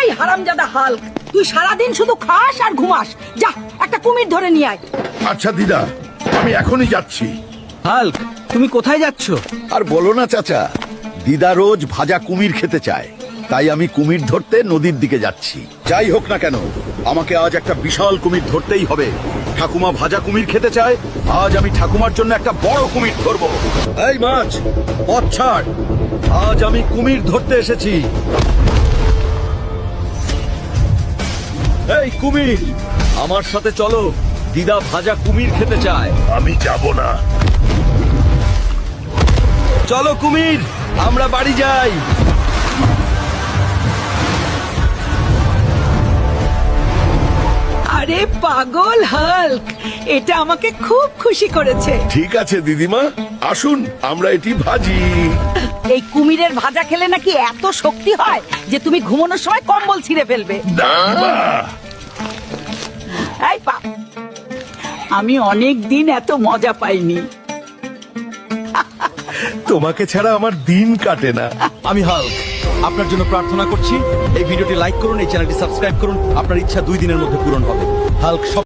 এই হারামজাদা হাল্ক, তুই সারাদিন শুধু খাস আর ঘুমাস। যা একটা কুমির ধরে নিয়ে আয়। আচ্ছা দিদা, আমি এখনই যাচ্ছি। হাল্ক, তুমি কোথায় যাচ্ছ? আর বলো না চাচা, দিদা রোজ ভাজা কুমির খেতে চায়, তাই আমি কুমির ধরতে নদীর দিকে যাচ্ছি। যাই হোক না কেন, আমাকে আজ একটা বিশাল কুমির ধরতেই হবে। ঠাকুমা ভাজা কুমির খেতে চায়, আজ আমি ঠাকুমার জন্য একটা বড় কুমির ধরবো। এই মাছ, পথ ছাড়, আজ আমি কুমির ধরতে এসেছি। এই কুমির, আমার সাথে চলো, দিদা ভাজা কুমির খেতে চায়। আমি যাব না। চলো কুমির, আমরা বাড়ি যাই। আরে পাগল হাল্ক, এটা আমাকে খুব খুশি করেছে। ঠিক আছে দিদিমা, আসুন আমরা এটি ভাজি। এই কুমিরের ভাজা খেলে নাকি এত শক্তি হয় যে তুমি ঘুমানোর সময় কম্বল ছিঁড়ে ফেলবে। দিদিমা, এই আমি অনেক দিন এত মজা পাইনি। তোমাকে ছাড়া আমার দিন কাটে না। আমি হাল্ক, আপনার জন্য প্রার্থনা করছি এই ভিডিওটি লাইক করুন, এই চ্যানেলটি সাবস্ক্রাইব করুন। আপনার ইচ্ছা 2 দিনের মধ্যে পূরণ হবে। হাল্ক